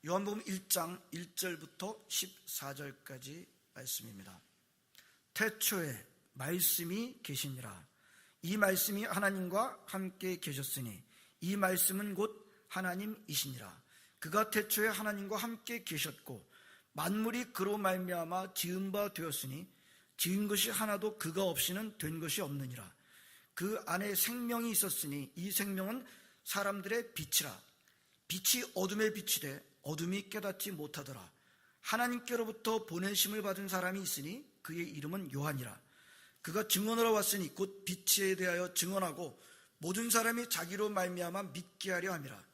요한복음 1장 1절부터 14절까지 말씀입니다. 태초에 말씀이 계시니라. 이 말씀이 하나님과 함께 계셨으니 이 말씀은 곧 하나님이시니라. 그가 태초에 하나님과 함께 계셨고 만물이 그로 말미암아 지은 바 되었으니 지은 것이 하나도 그가 없이는 된 것이 없느니라. 그 안에 생명이 있었으니 이 생명은 사람들의 빛이라. 빛이 어둠에 비치되 어둠이 깨닫지 못하더라. 하나님께로부터 보내심을 받은 사람이 있으니 그의 이름은 요한이라. 그가 증언하러 왔으니 곧 빛에 대하여 증언하고 모든 사람이 자기로 말미암아 믿게 하려 함이라.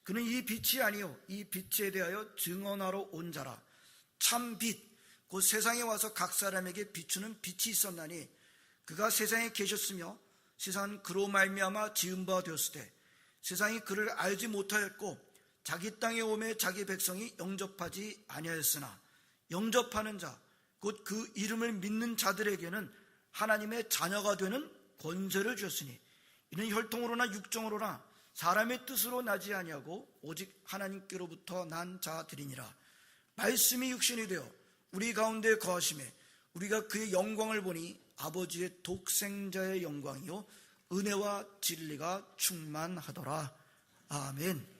그는 이 빛이 아니요 이 빛에 대하여 증언하러 온 자라. 참 빛 곧 세상에 와서 각 사람에게 비추는 빛이 있었나니 그가 세상에 계셨으며 세상은 그로 말미암아 지은 바 되었을 때 세상이 그를 알지 못하였고 자기 땅에 오매 자기 백성이 영접하지 아니하였으나 영접하는 자 곧 그 이름을 믿는 자들에게는 하나님의 자녀가 되는 권세를 주었으니 이는 혈통으로나 육정으로나 사람의 뜻으로 나지 아니하고 오직 하나님께로부터 난 자들이니라. 말씀이 육신이 되어 우리 가운데 거하심에 우리가 그의 영광을 보니 아버지의 독생자의 영광이요 은혜와 진리가 충만하더라. 아멘.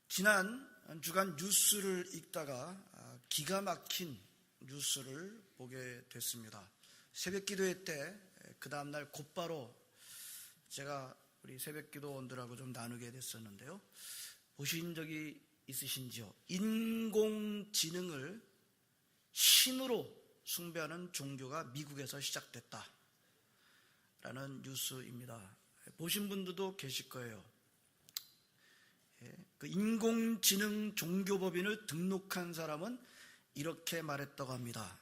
지난 주간 뉴스를 읽다가 기가 막힌 뉴스를 보게 됐습니다. 새벽 기도회 때 그 다음날 곧바로 제가 우리 새벽 기도원들하고 좀 나누게 됐었는데요. 보신 적이 있으신지요? 인공지능을 신으로 숭배하는 종교가 미국에서 시작됐다 라는 뉴스입니다. 보신 분들도 계실 거예요. 그 인공지능 종교법인을 등록한 사람은 이렇게 말했다고 합니다.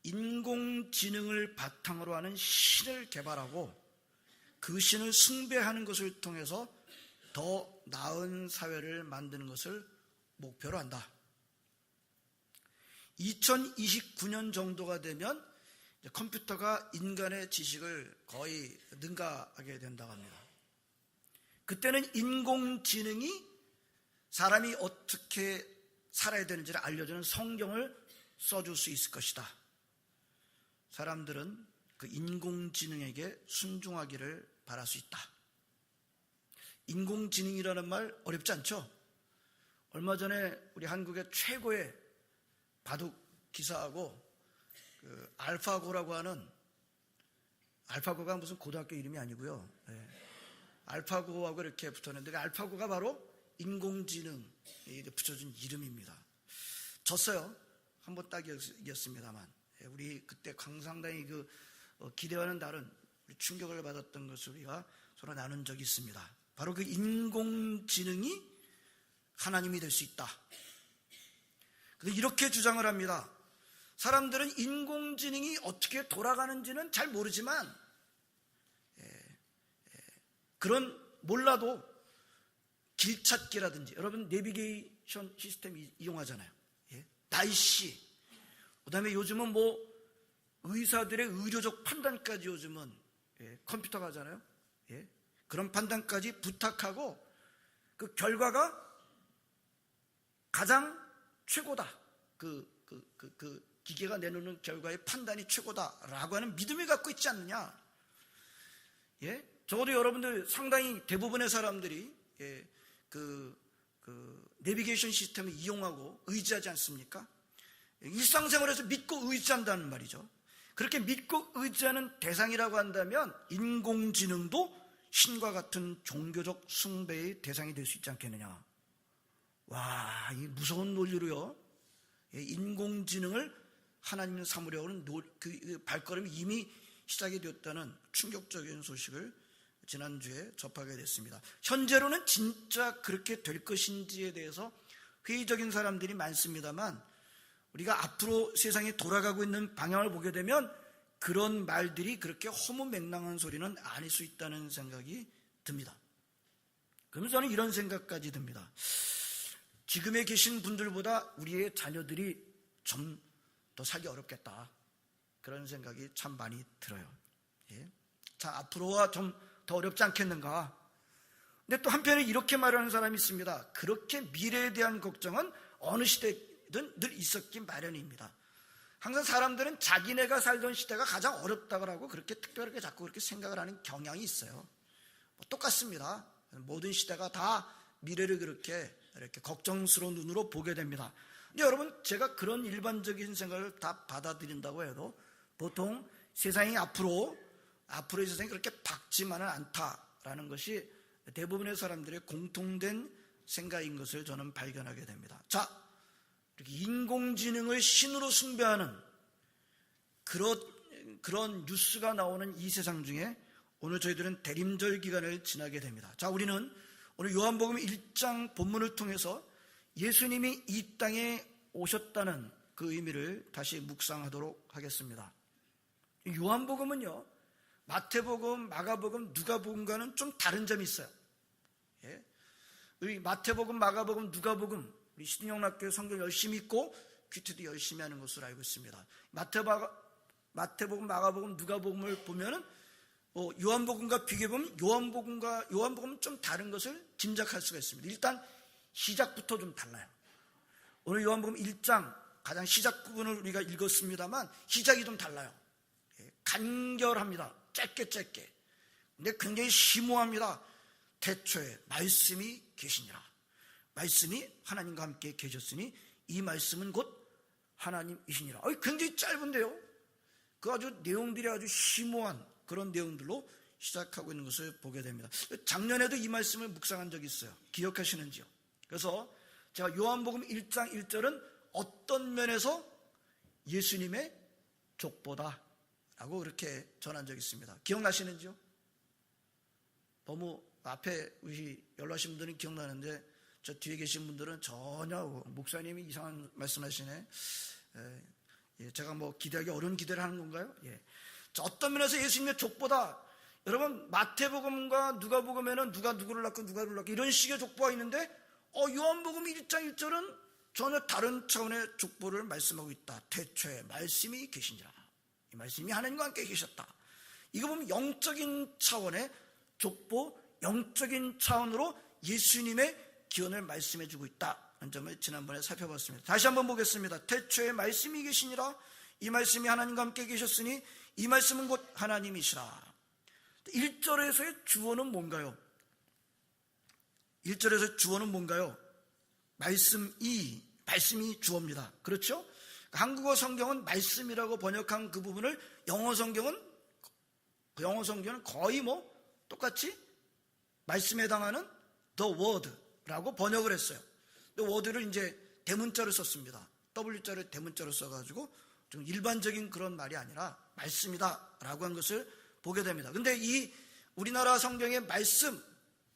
인공지능을 바탕으로 하는 신을 개발하고 그 신을 숭배하는 것을 통해서 더 나은 사회를 만드는 것을 목표로 한다. 2029년 정도가 되면 컴퓨터가 인간의 지식을 거의 능가하게 된다고 합니다. 그때는 인공지능이 사람이 어떻게 살아야 되는지를 알려주는 성경을 써줄 수 있을 것이다. 사람들은 그 인공지능에게 순종하기를 바랄 수 있다. 인공지능이라는 말 어렵지 않죠? 얼마 전에 우리 한국의 최고의 바둑 기사하고 그 알파고라고 하는, 알파고가 무슨 고등학교 이름이 아니고요. 네. 알파고하고 이렇게 붙었는데 그 알파고가 바로 인공지능에 붙여준 이름입니다. 졌어요. 한 번 딱 이겼습니다만 우리 그때 상당히 그 기대와는 다른 충격을 받았던 것을 우리가 서로 나눈 적이 있습니다. 바로 그 인공지능이 하나님이 될 수 있다. 근데 이렇게 주장을 합니다. 사람들은 인공지능이 어떻게 돌아가는지는 잘 모르지만 그런 몰라도 길찾기라든지 여러분 내비게이션 시스템 이용하잖아요. 날씨, 그 다음에 요즘은 뭐 의사들의 의료적 판단까지 요즘은 컴퓨터가 하잖아요. 그런 판단까지 부탁하고 그 결과가 가장 최고다. 그 기계가 내놓는 결과의 판단이 최고다라고 하는 믿음을 갖고 있지 않느냐. 적어도 여러분들 상당히 대부분의 사람들이 그 내비게이션 시스템을 이용하고 의지하지 않습니까? 일상생활에서 믿고 의지한다는 말이죠. 그렇게 믿고 의지하는 대상이라고 한다면 인공지능도 신과 같은 종교적 숭배의 대상이 될 수 있지 않겠느냐. 와, 이 무서운 논리로요. 인공지능을 하나님 삼으려고 하는 그 발걸음이 이미 시작이 되었다는 충격적인 소식을 지난주에 접하게 됐습니다. 현재로는 진짜 그렇게 될 것인지에 대해서 회의적인 사람들이 많습니다만 우리가 앞으로 세상이 돌아가고 있는 방향을 보게 되면 그런 말들이 그렇게 허무맹랑한 소리는 아닐 수 있다는 생각이 듭니다. 그러면서 저는 이런 생각까지 듭니다. 지금에 계신 분들보다 우리의 자녀들이 좀 더 살기 어렵겠다. 그런 생각이 참 많이 들어요. 자, 앞으로가 좀 더 어렵지 않겠는가? 근데 또 한편에 이렇게 말하는 사람이 있습니다. 그렇게 미래에 대한 걱정은 어느 시대든 늘 있었기 마련입니다. 항상 사람들은 자기네가 살던 시대가 가장 어렵다고 하고 그렇게 특별하게 자꾸 그렇게 생각을 하는 경향이 있어요. 똑같습니다. 모든 시대가 다 미래를 그렇게 이렇게 걱정스러운 눈으로 보게 됩니다. 근데 여러분, 제가 그런 일반적인 생각을 다 받아들인다고 해도 보통 세상이 앞으로의 세상이 그렇게 밝지만은 않다라는 것이 대부분의 사람들의 공통된 생각인 것을 저는 발견하게 됩니다. 자, 이렇게 인공지능을 신으로 숭배하는 그런 뉴스가 나오는 이 세상 중에 오늘 저희들은 대림절 기간을 지나게 됩니다. 자, 우리는 오늘 요한복음 1장 본문을 통해서 예수님이 이 땅에 오셨다는 그 의미를 다시 묵상하도록 하겠습니다. 요한복음은요, 마태복음, 마가복음, 누가복음과는 좀 다른 점이 있어요. 예? 우리 마태복음, 마가복음, 누가복음, 우리 신영락교회 성경 열심히 읽고 큐티도 열심히 하는 것으로 알고 있습니다. 마태복음, 마가복음, 누가복음을 보면은 요한복음과 비교해보면 요한복음은 좀 다른 것을 짐작할 수가 있습니다. 일단 시작부터 좀 달라요. 오늘 요한복음 1장 가장 시작 부분을 우리가 읽었습니다만 시작이 좀 달라요. 간결합니다. 짧게. 근데 굉장히 심오합니다. 태초에 말씀이 계시니라. 말씀이 하나님과 함께 계셨으니 이 말씀은 곧 하나님이시니라. 굉장히 짧은데요. 그 아주 내용들이 아주 심오한 그런 내용들로 시작하고 있는 것을 보게 됩니다. 작년에도 이 말씀을 묵상한 적이 있어요. 기억하시는지요? 그래서 제가 요한복음 1장 1절은 어떤 면에서 예수님의 족보다 라고 그렇게 전한 적이 있습니다. 기억나시는지요? 너무 앞에 우리 연락하신 분들은 기억나는데 저 뒤에 계신 분들은 전혀 목사님이 이상한 말씀하시네. 제가 뭐 기대하기 어려운 기대를 하는 건가요? 예. 어떤 면에서 예수님의 족보다, 여러분 마태복음과 누가복음에는 누가 누구를 낳고 이런 식의 족보가 있는데 요한복음 1장 1절은 전혀 다른 차원의 족보를 말씀하고 있다. 태초에 말씀이 계시니라. 이 말씀이 하나님과 함께 계셨다. 이거 보면 영적인 차원의 족보, 영적인 차원으로 예수님의 기원을 말씀해주고 있다는 점을 지난번에 살펴봤습니다. 다시 한번 보겠습니다. 태초에 말씀이 계시니라. 이 말씀이 하나님과 함께 계셨으니 이 말씀은 곧 하나님이시라. 1절에서의 주어는 뭔가요? 1절에서 주어는 뭔가요? 말씀이 주어입니다. 그렇죠? 한국어 성경은 말씀이라고 번역한 그 부분을 영어 성경은 거의 똑같이 말씀에 해당하는 the word라고 번역을 했어요. 근데 word를 이제 대문자로 썼습니다. W자를 대문자로 써가지고 좀 일반적인 그런 말이 아니라 말씀이다라고 한 것을 보게 됩니다. 근데 이 우리나라 성경의 말씀,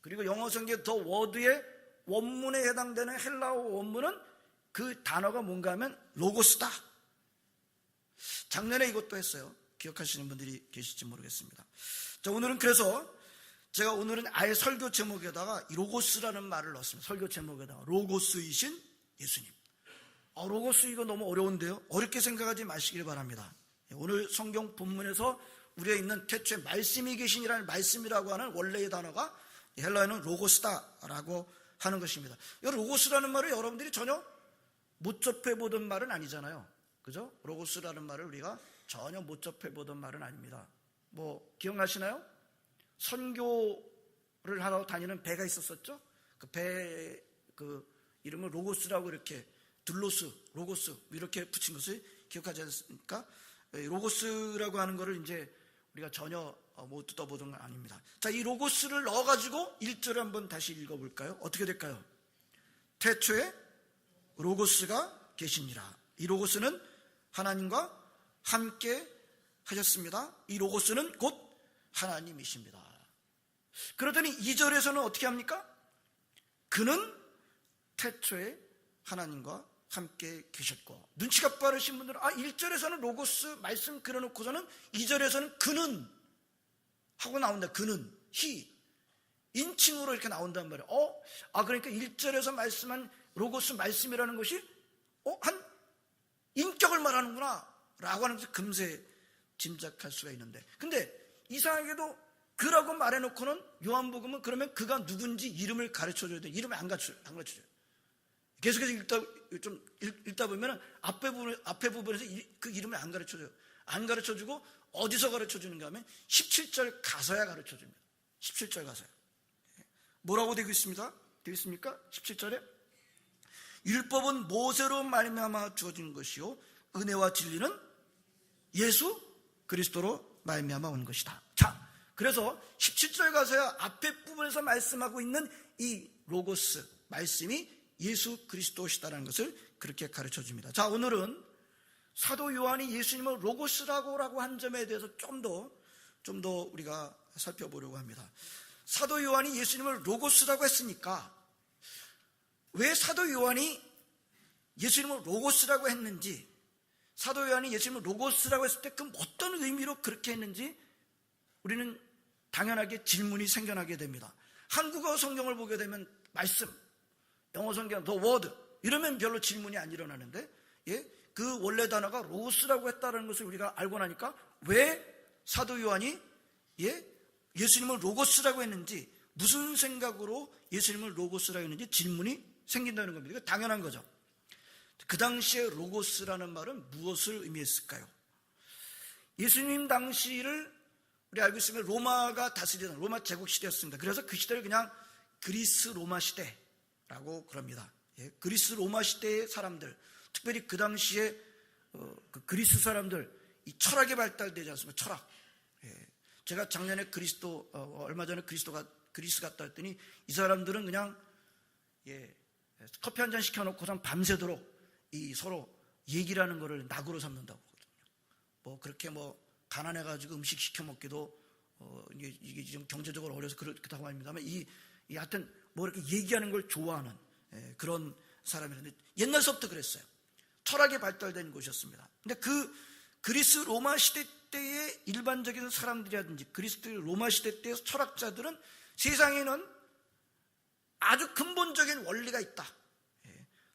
그리고 영어 성경의 the word의 원문에 해당되는 헬라어 원문은 그 단어가 뭔가 하면 로고스다. 작년에 이것도 했어요. 기억하시는 분들이 계실지 모르겠습니다. 자, 오늘은 그래서 제가 오늘은 아예 설교 제목에다가 로고스라는 말을 넣었습니다. 설교 제목에다가 로고스이신 예수님. 로고스 이거 너무 어려운데요. 어렵게 생각하지 마시길 바랍니다. 오늘 성경 본문에서 우리가 있는 태초에 말씀이 계시니라는 말씀이라고 하는 원래의 단어가 헬라어는 로고스다라고 하는 것입니다. 이 로고스라는 말을 여러분들이 전혀 못 접해보던 말은 아니잖아요. 그죠? 로고스라는 말을 우리가 전혀 못 접해보던 말은 아닙니다. 기억나시나요? 선교를 하러 다니는 배가 있었었죠? 그 배, 이름을 로고스라고 이렇게 로고스 이렇게 붙인 것을 기억하지 않습니까? 로고스라고 하는 것을 이제 우리가 전혀 못 듣어보던 건 아닙니다. 자, 이 로고스를 넣어가지고 1절을 한번 다시 읽어볼까요? 어떻게 될까요? 태초에 로고스가 계시니라. 이 로고스는 하나님과 함께 하셨습니다. 이 로고스는 곧 하나님이십니다. 그러더니 2절에서는 어떻게 합니까? 그는 태초에 하나님과 함께 계셨고, 눈치가 빠르신 분들은 1절에서는 로고스 말씀 그려놓고서는 2절에서는 그는 하고 나온다. 그는 인칭으로 이렇게 나온단 말이에요. 그러니까 1절에서 말씀한 로고스 말씀이라는 것이 한 인격을 말하는구나 라고 하는 것을 금세 짐작할 수가 있는데, 근데 이상하게도 그라고 말해놓고는 요한복음은 그러면 그가 누군지 이름을 가르쳐줘야 돼. 이름을 안 가르쳐줘요. 계속해서 읽다 보면 앞에 부분에서 그 이름을 안 가르쳐줘요. 안 가르쳐주고 어디서 가르쳐주는가 하면 17절 가서야 가르쳐줍니다. 17절 가서야. 뭐라고 되어 있습니다? 되어 있습니까? 17절에 율법은 모세로 말미암아 주어진 것이요 은혜와 진리는 예수 그리스도로 말미암아 온 것이다. 자, 그래서 17절 가서야 앞에 부분에서 말씀하고 있는 이 로고스 말씀이 예수 그리스도시다라는 것을 그렇게 가르쳐 줍니다. 자, 오늘은 사도 요한이 예수님을 로고스라고 한 점에 대해서 좀 더 우리가 살펴보려고 합니다. 사도 요한이 예수님을 로고스라고 했으니까 왜 사도 요한이 예수님을 로고스라고 했는지, 사도 요한이 예수님을 로고스라고 했을 때 그 어떤 의미로 그렇게 했는지 우리는 당연하게 질문이 생겨나게 됩니다. 한국어 성경을 보게 되면 말씀, 영어 성경 the word 이러면 별로 질문이 안 일어나는데, 그 원래 단어가 로고스라고 했다는 것을 우리가 알고 나니까 왜 사도 요한이 예수님을 로고스라고 했는지, 무슨 생각으로 예수님을 로고스라고 했는지 질문이 생긴다는 겁니다. 이거 당연한 거죠. 그 당시에 로고스라는 말은 무엇을 의미했을까요? 예수님 당시를 우리 알고 있으면 로마가 다스리던 로마 제국 시대였습니다. 그래서 그 시대를 그냥 그리스 로마 시대라고 그럽니다. 그리스 로마 시대의 사람들, 특별히 그 당시에 그 그리스 사람들, 이 철학이 발달되지 않습니까? 철학. 제가 작년에 얼마 전에 그리스 갔다 왔더니 이 사람들은 그냥 커피 한 잔 시켜놓고선 밤새도록 이 서로 얘기라는 거를 낙으로 삼는다고 하거든요. 그렇게 가난해가지고 음식 시켜 먹기도 이게 좀 경제적으로 어려서 그렇다고 합니다만 하여튼 이렇게 얘기하는 걸 좋아하는 그런 사람이었는데 옛날서부터 그랬어요. 철학이 발달된 곳이었습니다. 근데 그 그리스 로마 시대 때의 일반적인 사람들이라든지 그리스 로마 시대 때의 철학자들은 세상에는 아주 근본적인 원리가 있다.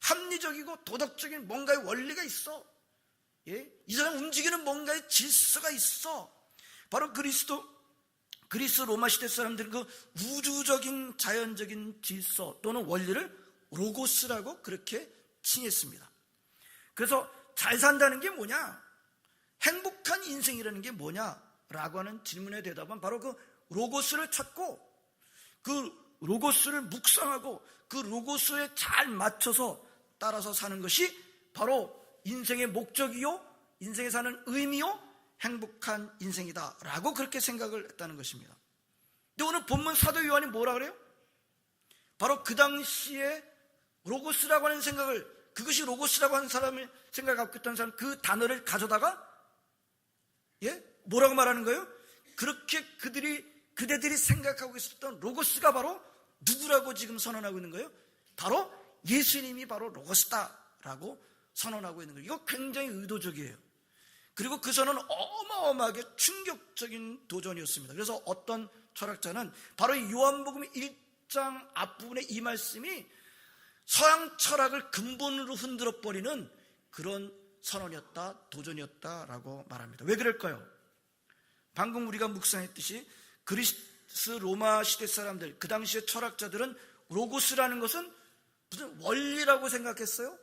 합리적이고 도덕적인 뭔가의 원리가 있어. 이 사람 움직이는 뭔가의 질서가 있어. 바로 그리스 로마 시대 사람들은 그 우주적인 자연적인 질서 또는 원리를 로고스라고 그렇게 칭했습니다. 그래서 잘 산다는 게 뭐냐? 행복한 인생이라는 게 뭐냐라고 하는 질문에 대답은 바로 그 로고스를 찾고 그 로고스를 묵상하고 그 로고스에 잘 맞춰서 따라서 사는 것이 바로 인생의 목적이요, 인생에 사는 의미요, 행복한 인생이다라고 그렇게 생각을 했다는 것입니다. 근데 오늘 본문 사도 요한이 뭐라 그래요? 바로 그 당시에 로고스라고 하는 생각을, 그것이 로고스라고 하는 사람을 생각을 갖고 있던 사람, 그 단어를 가져다가 뭐라고 말하는 거예요? 그렇게 그대들이 생각하고 있었던 로고스가 바로 누구라고 지금 선언하고 있는 거예요? 바로 예수님이 바로 로고스다라고 선언하고 있는 거예요. 이거 굉장히 의도적이에요. 그리고 그 선언은 어마어마하게 충격적인 도전이었습니다. 그래서 어떤 철학자는 바로 요한복음 1장 앞부분에 이 말씀이 서양 철학을 근본으로 흔들어버리는 그런 선언이었다, 도전이었다라고 말합니다. 왜 그럴까요? 방금 우리가 묵상했듯이 그리스 로마 시대 사람들, 그 당시의 철학자들은 로고스라는 것은 무슨 원리라고 생각했어요?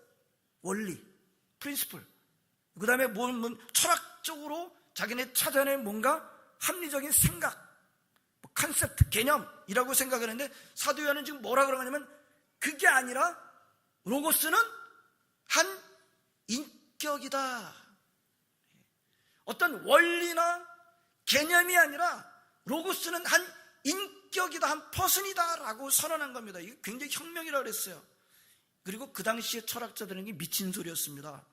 원리, 프린시플. 그 다음에 철학적으로 자기네 찾아낸 뭔가 합리적인 생각, 컨셉트, 개념이라고 생각하는데 사도 요한은 지금 뭐라 그러냐면 그게 아니라 로고스는 한 인격이다. 어떤 원리나 개념이 아니라 로고스는 한 인격이다, 한 퍼슨이다 라고 선언한 겁니다. 이게 굉장히 혁명이라고 그랬어요. 그리고 그 당시에 철학자들에게 미친 소리였습니다.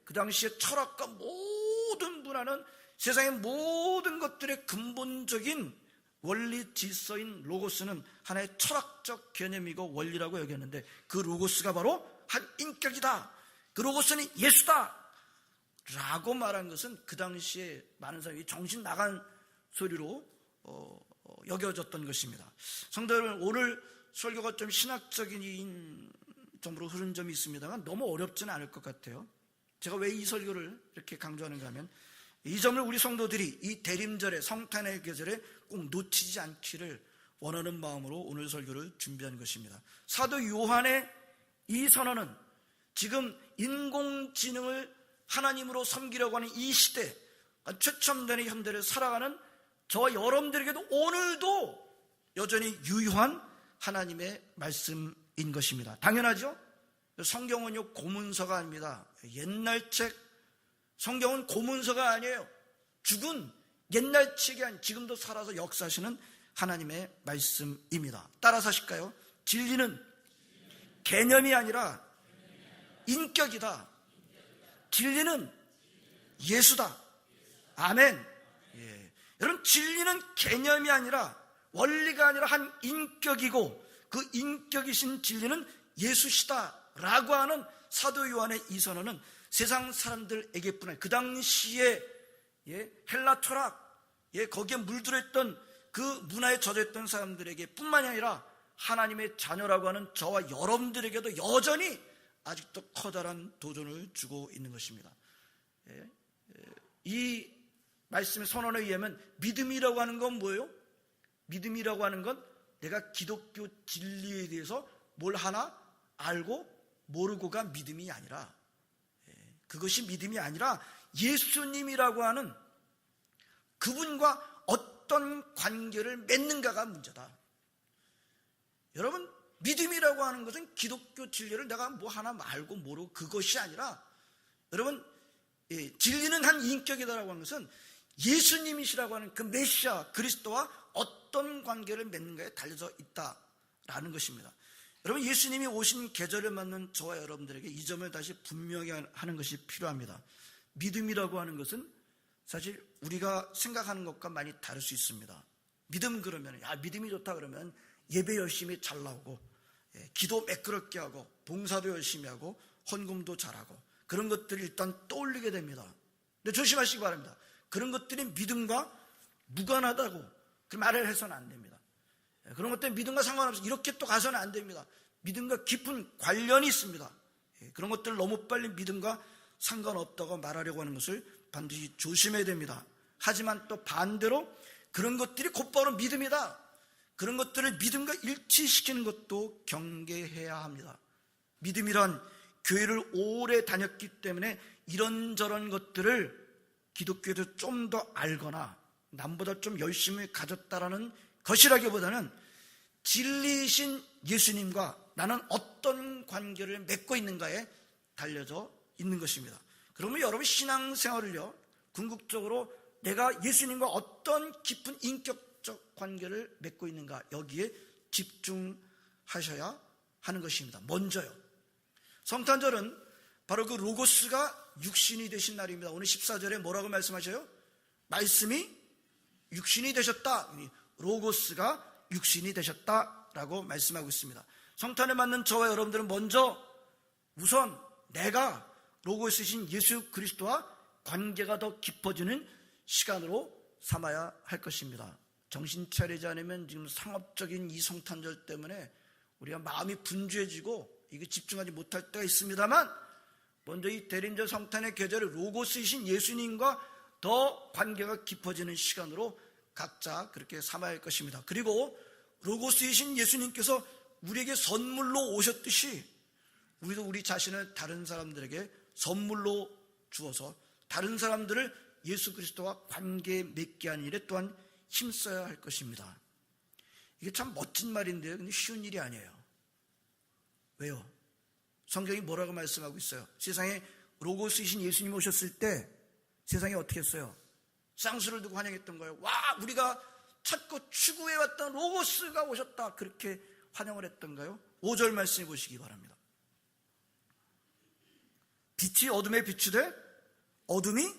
그 당시에 철학과 모든 문화는 세상의 모든 것들의 근본적인 원리 질서인 로고스는 하나의 철학적 개념이고 원리라고 여겼는데 그 로고스가 바로 한 인격이다. 그 로고스는 예수다 라고 말한 것은 그 당시에 많은 사람이 정신 나간 소리로 여겨졌던 것입니다. 성도 여러분, 오늘 설교가 좀 신학적인 점으로 흐른 점이 있습니다만 너무 어렵지는 않을 것 같아요. 제가 왜 이 설교를 이렇게 강조하는가 하면 이 점을 우리 성도들이 이 대림절에, 성탄의 계절에 꼭 놓치지 않기를 원하는 마음으로 오늘 설교를 준비한 것입니다. 사도 요한의 이 선언은 지금 인공지능을 하나님으로 섬기려고 하는 이 시대, 최첨단의 현대를 살아가는 저와 여러분들에게도 오늘도 여전히 유효한 하나님의 말씀인 것입니다. 당연하죠? 성경은요, 고문서가 아닙니다. 옛날 책, 성경은 고문서가 아니에요. 죽은 옛날 책이 아닌 지금도 살아서 역사하시는 하나님의 말씀입니다. 따라서 하실까요? 진리는 개념이 아니라 인격이다. 진리는 예수다. 아멘. 예. 여러분, 진리는 개념이 아니라 원리가 아니라 한 인격이고 그 인격이신 진리는 예수시다라고 하는 사도 요한의 이 선언은 세상 사람들에게뿐 아니라 그 당시에 헬라 철학, 거기에 물들어있던 그 문화에 젖어있던 사람들에게 뿐만이 아니라 하나님의 자녀라고 하는 저와 여러분들에게도 여전히 아직도 커다란 도전을 주고 있는 것입니다. 이 말씀의 선언에 의하면 믿음이라고 하는 건 뭐예요? 믿음이라고 하는 건 내가 기독교 진리에 대해서 뭘 하나 알고 모르고가 믿음이 아니라, 그것이 믿음이 아니라 예수님이라고 하는 그분과 어떤 관계를 맺는가가 문제다. 여러분, 믿음이라고 하는 것은 기독교 진리를 내가 뭐 하나 알고 모르고 그것이 아니라, 여러분, 진리는 한 인격이다라고 하는 것은 예수님이시라고 하는 그 메시아 그리스도와 어떤 관계를 맺는가에 달려져 있다라는 것입니다. 여러분, 예수님이 오신 계절을 맞는 저와 여러분들에게 이 점을 다시 분명히 하는 것이 필요합니다. 믿음이라고 하는 것은 사실 우리가 생각하는 것과 많이 다를 수 있습니다. 믿음 그러면, 믿음이 좋다 그러면 예배 열심히 잘 나오고, 기도 매끄럽게 하고, 봉사도 열심히 하고, 헌금도 잘하고, 그런 것들이 일단 떠올리게 됩니다. 근데 조심하시기 바랍니다. 그런 것들이 믿음과 무관하다고 그 말을 해서는 안 됩니다. 그런 것들 믿음과 상관없이 이렇게 또 가서는 안 됩니다. 믿음과 깊은 관련이 있습니다. 그런 것들을 너무 빨리 믿음과 상관없다고 말하려고 하는 것을 반드시 조심해야 됩니다. 하지만 또 반대로 그런 것들이 곧바로 믿음이다, 그런 것들을 믿음과 일치시키는 것도 경계해야 합니다. 믿음이란 교회를 오래 다녔기 때문에 이런저런 것들을 기독교에서 좀 더 알거나 남보다 좀 열심히 가졌다라는 것이라기보다는 진리이신 예수님과 나는 어떤 관계를 맺고 있는가에 달려져 있는 것입니다. 그러면 여러분 신앙생활을요, 궁극적으로 내가 예수님과 어떤 깊은 인격적 관계를 맺고 있는가, 여기에 집중하셔야 하는 것입니다. 먼저요, 성탄절은 바로 그 로고스가 육신이 되신 날입니다. 오늘 14절에 뭐라고 말씀하셔요? 말씀이 육신이 되셨다. 로고스가 육신이 되셨다라고 말씀하고 있습니다. 성탄에 맞는 저와 여러분들은 먼저 우선 내가 로고스이신 예수 그리스도와 관계가 더 깊어지는 시간으로 삼아야 할 것입니다. 정신 차리지 않으면 지금 상업적인 이 성탄절 때문에 우리가 마음이 분주해지고 이게 집중하지 못할 때가 있습니다만, 먼저 이 대림절 성탄의 계절에 로고스이신 예수님과 더 관계가 깊어지는 시간으로 각자 그렇게 삼아야 할 것입니다. 그리고 로고스이신 예수님께서 우리에게 선물로 오셨듯이 우리도 우리 자신을 다른 사람들에게 선물로 주어서 다른 사람들을 예수 그리스도와 관계 맺게 하는 일에 또한 힘써야 할 것입니다. 이게 참 멋진 말인데요, 근데 쉬운 일이 아니에요. 왜요? 성경이 뭐라고 말씀하고 있어요? 세상에 로고스이신 예수님 오셨을 때 세상이 어떻게 했어요? 쌍수를 두고 환영했던 거예요. 와, 우리가 찾고 추구해왔던 로고스가 오셨다, 그렇게 환영을 했던가요? 5절 말씀해 보시기 바랍니다. 빛이 어둠에 비추되 어둠이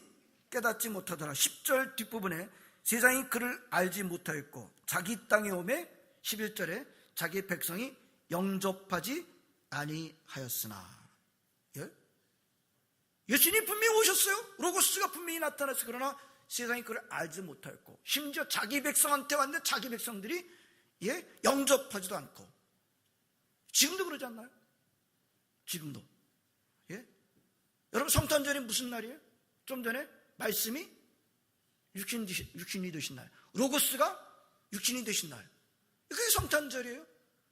깨닫지 못하더라. 10절 뒷부분에 세상이 그를 알지 못하였고 자기 땅에 오매 11절에 자기 백성이 영접하지 아니하였으나. 예수님이 분명히 오셨어요. 로고스가 분명히 나타났어요. 그러나 세상이 그를 알지 못하였고, 심지어 자기 백성한테 왔는데 자기 백성들이 영접하지도 않고. 지금도 그러지 않나요? 지금도. 여러분, 성탄절이 무슨 날이에요? 좀 전에 말씀이 육신이 되신 날. 로고스가 육신이 되신 날. 그게 성탄절이에요.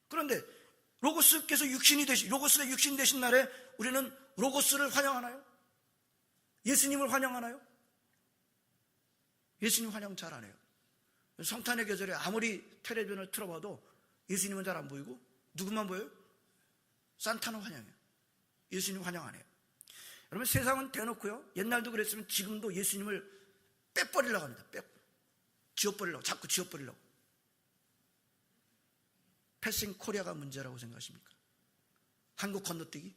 그런데 로고스가 육신이 되신 날에 우리는 로고스를 환영하나요? 예수님을 환영하나요? 예수님 환영 잘 안 해요. 성탄의 계절에 아무리 텔레비전을 틀어봐도 예수님은 잘 안 보이고 누구만 보여요? 산타는 환영해요. 예수님 환영 안 해요. 여러분, 세상은 대놓고요, 옛날도 그랬으면 지금도 예수님을 빼버리려고 합니다. 지워버리려고, 자꾸 지워버리려고. 패싱 코리아가 문제라고 생각하십니까? 한국 건너뛰기?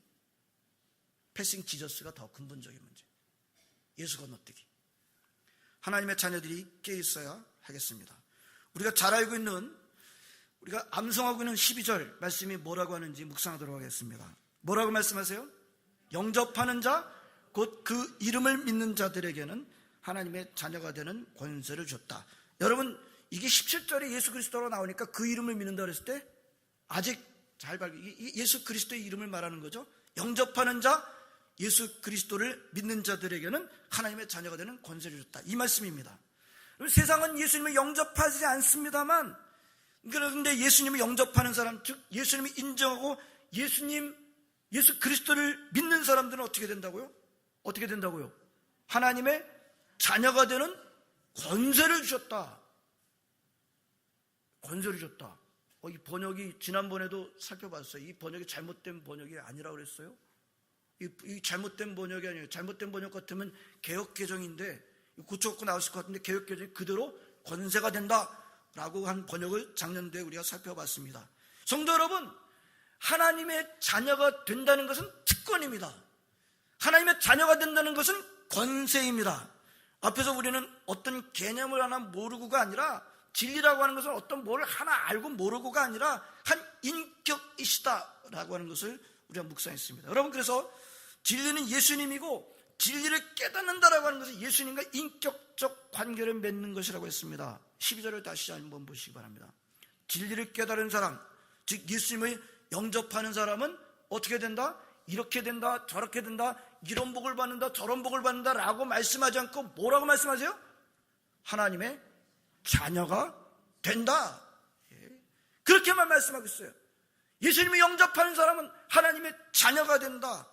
패싱 지저스가 더 근본적인 문제. 예수 건너뛰기. 하나님의 자녀들이 깨어있어야 하겠습니다. 우리가 잘 알고 있는, 우리가 암송하고 있는 12절 말씀이 뭐라고 하는지 묵상하도록 하겠습니다. 뭐라고 말씀하세요? 영접하는 자, 곧 그 이름을 믿는 자들에게는 하나님의 자녀가 되는 권세를 줬다. 여러분, 이게 17절에 예수 그리스도로 나오니까 그 이름을 믿는다 그랬을 때 아직 잘 예수 그리스도의 이름을 말하는 거죠. 영접하는 자, 예수 그리스도를 믿는 자들에게는 하나님의 자녀가 되는 권세를 줬다. 이 말씀입니다. 세상은 예수님을 영접하지 않습니다만, 그런데 예수님을 영접하는 사람, 즉 예수님을 인정하고 예수 그리스도를 믿는 사람들은 어떻게 된다고요? 어떻게 된다고요? 하나님의 자녀가 되는 권세를 주셨다. 권세를 줬다. 이 번역이 지난번에도 살펴봤어요. 이 번역이 잘못된 번역이 아니라고 그랬어요. 이 잘못된 번역이 아니에요. 잘못된 번역 같으면 개역개정인데, 고쳐갖고 나왔을 것 같은데 개역개정이 그대로 권세가 된다라고 한 번역을 작년도에 우리가 살펴봤습니다. 성도 여러분, 하나님의 자녀가 된다는 것은 특권입니다. 하나님의 자녀가 된다는 것은 권세입니다. 앞에서 우리는 어떤 개념을 하나 모르고가 아니라, 진리라고 하는 것은 어떤 뭘 하나 알고 모르고가 아니라 한 인격이시다라고 하는 것을 우리가 묵상했습니다. 여러분, 그래서 진리는 예수님이고 진리를 깨닫는다라고 하는 것은 예수님과 인격적 관계를 맺는 것이라고 했습니다. 12절을 다시 한번 보시기 바랍니다. 진리를 깨달은 사람, 즉 예수님을 영접하는 사람은 어떻게 된다? 이렇게 된다, 저렇게 된다, 이런 복을 받는다, 저런 복을 받는다 라고 말씀하지 않고 뭐라고 말씀하세요? 하나님의 자녀가 된다. 그렇게만 말씀하고 있어요. 예수님을 영접하는 사람은 하나님의 자녀가 된다.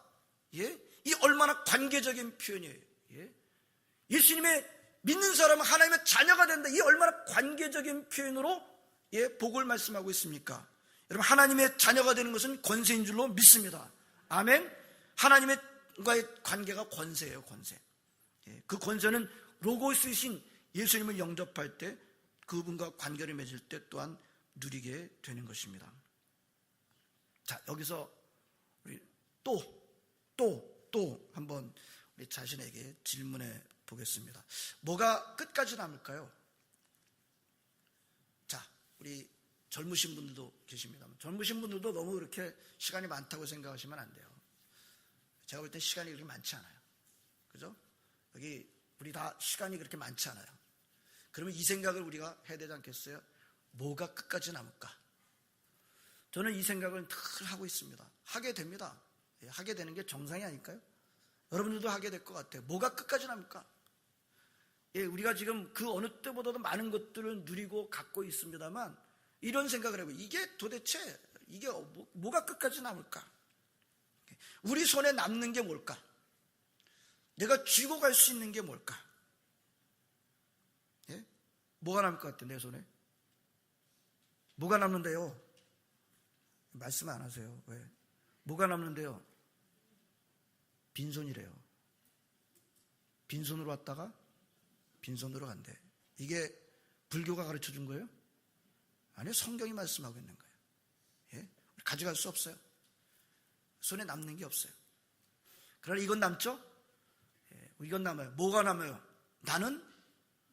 이 얼마나 관계적인 표현이에요. 예수님의 믿는 사람은 하나님의 자녀가 된다. 이 얼마나 관계적인 표현으로 복을 말씀하고 있습니까? 여러분, 하나님의 자녀가 되는 것은 권세인 줄로 믿습니다. 아멘. 하나님과의 관계가 권세예요. 권세. 그 권세는 로고스이신 예수님을 영접할 때, 그분과 관계를 맺을 때 또한 누리게 되는 것입니다. 자, 여기서 우리 또 한번 우리 자신에게 질문해 보겠습니다. 뭐가 끝까지 남을까요? 자, 우리 젊으신 분들도 계십니다. 젊으신 분들도 너무 그렇게 시간이 많다고 생각하시면 안 돼요. 제가 볼 때 시간이 그렇게 많지 않아요. 그죠? 여기 우리 다 시간이 그렇게 많지 않아요. 그러면 이 생각을 우리가 해야 되지 않겠어요? 뭐가 끝까지 남을까? 저는 이 생각을 늘 하고 있습니다. 하게 됩니다. 하게 되는 게 정상이 아닐까요? 여러분들도 하게 될 것 같아요. 뭐가 끝까지 남을까? 우리가 지금 그 어느 때보다도 많은 것들을 누리고 갖고 있습니다만, 이런 생각을 해봐요. 이게 도대체 뭐가 끝까지 남을까? 우리 손에 남는 게 뭘까? 내가 쥐고 갈 수 있는 게 뭘까? 뭐가 남을 것 같아, 내 손에? 뭐가 남는데요? 말씀 안 하세요. 왜? 뭐가 남는데요? 빈손이래요. 빈손으로 왔다가 빈손으로 간대. 이게 불교가 가르쳐 준 거예요? 아니요, 성경이 말씀하고 있는 거예요. 가져갈 수 없어요. 손에 남는 게 없어요. 그러나 이건 남죠? 이건 남아요. 뭐가 남아요? 나는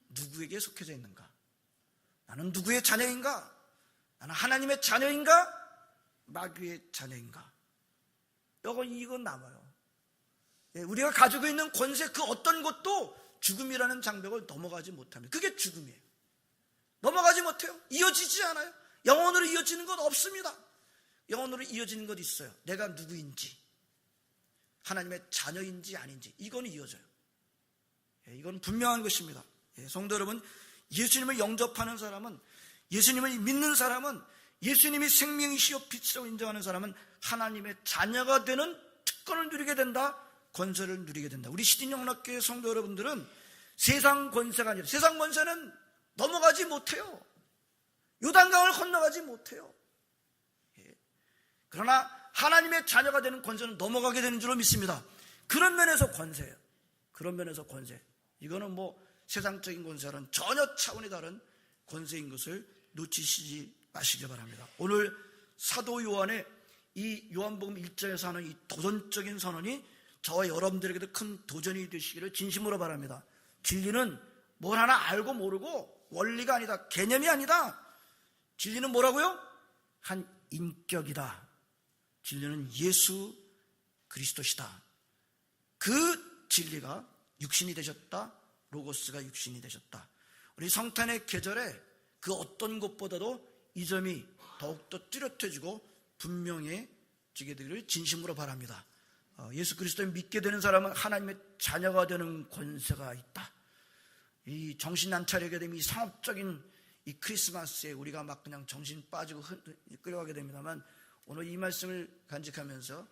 누구에게 속해져 있는가? 나는 누구의 자녀인가? 나는 하나님의 자녀인가? 마귀의 자녀인가? 이건 남아요. 우리가 가지고 있는 권세 그 어떤 것도 죽음이라는 장벽을 넘어가지 못합니다. 그게 죽음이에요. 넘어가지 못해요. 이어지지 않아요. 영원으로 이어지는 것 없습니다. 영원으로 이어지는 것 있어요. 내가 누구인지, 하나님의 자녀인지 아닌지, 이건 이어져요. 이건 분명한 것입니다. 성도 여러분, 예수님을 영접하는 사람은, 예수님을 믿는 사람은, 예수님이 생명이시여 빛이라고 인정하는 사람은 하나님의 자녀가 되는 특권을 누리게 된다, 권세를 누리게 된다. 우리 시딘영락교회 성도 여러분들은 세상 권세가 아니라, 세상 권세는 넘어가지 못해요. 요단강을 건너가지 못해요. 그러나 하나님의 자녀가 되는 권세는 넘어가게 되는 줄로 믿습니다. 그런 면에서 권세예요. 그런 면에서 권세. 이거는 뭐 세상적인 권세와는 전혀 차원이 다른 권세인 것을 놓치시지 마시기 바랍니다. 오늘 사도 요한의 이 요한복음 1장에서 하는 이 도전적인 선언이 저와 여러분들에게도 큰 도전이 되시기를 진심으로 바랍니다. 진리는 뭘 하나 알고 모르고 원리가 아니다, 개념이 아니다. 진리는 뭐라고요? 한 인격이다. 진리는 예수 그리스도시다. 그 진리가 육신이 되셨다. 로고스가 육신이 되셨다. 우리 성탄의 계절에 그 어떤 것보다도 이 점이 더욱더 뚜렷해지고 분명해지게 되기를 진심으로 바랍니다. 예수 그리스도를 믿게 되는 사람은 하나님의 자녀가 되는 권세가 있다. 이 정신 안 차리게 되면 이 상업적인 이 크리스마스에 우리가 막 그냥 정신 빠지고 끌어가게 됩니다만, 오늘 이 말씀을 간직하면서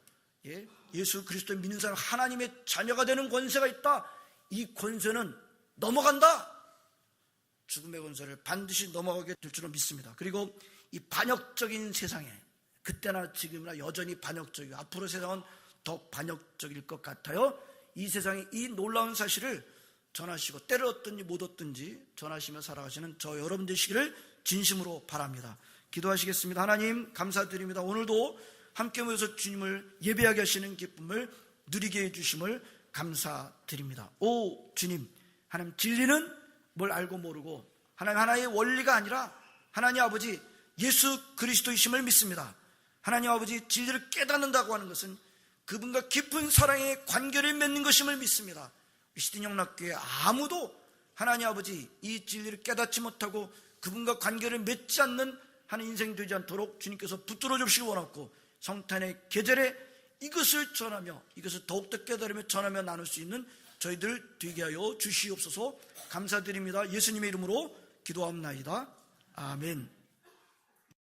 예수 그리스도를 믿는 사람 하나님의 자녀가 되는 권세가 있다. 이 권세는 넘어간다. 죽음의 권세를 반드시 넘어가게 될 줄로 믿습니다. 그리고 이 반역적인 세상에, 그때나 지금이나 여전히 반역적이고 앞으로 세상은 더 반역적일 것 같아요. 이 세상에 이 놀라운 사실을 전하시고 때를 얻든지 못 얻든지 전하시며 살아가시는 저 여러분 되시기를 진심으로 바랍니다. 기도하시겠습니다. 하나님 감사드립니다. 오늘도 함께 모여서 주님을 예배하게 하시는 기쁨을 누리게 해주심을 감사드립니다. 오 주님, 하나님 진리는 뭘 알고 모르고 하나님 하나의 원리가 아니라 하나님 아버지 예수 그리스도이심을 믿습니다. 하나님 아버지 진리를 깨닫는다고 하는 것은 그분과 깊은 사랑의 관계를 맺는 것임을 믿습니다. 시딘영락교회 아무도 하나님 아버지 이 진리를 깨닫지 못하고 그분과 관계를 맺지 않는 한 인생 되지 않도록 주님께서 붙들어 주시기 원하고, 성탄의 계절에 이것을 전하며 이것을 더욱더 깨달으며 전하며 나눌 수 있는 저희들 되게 하여 주시옵소서. 감사드립니다. 예수님의 이름으로 기도합나이다. 아멘.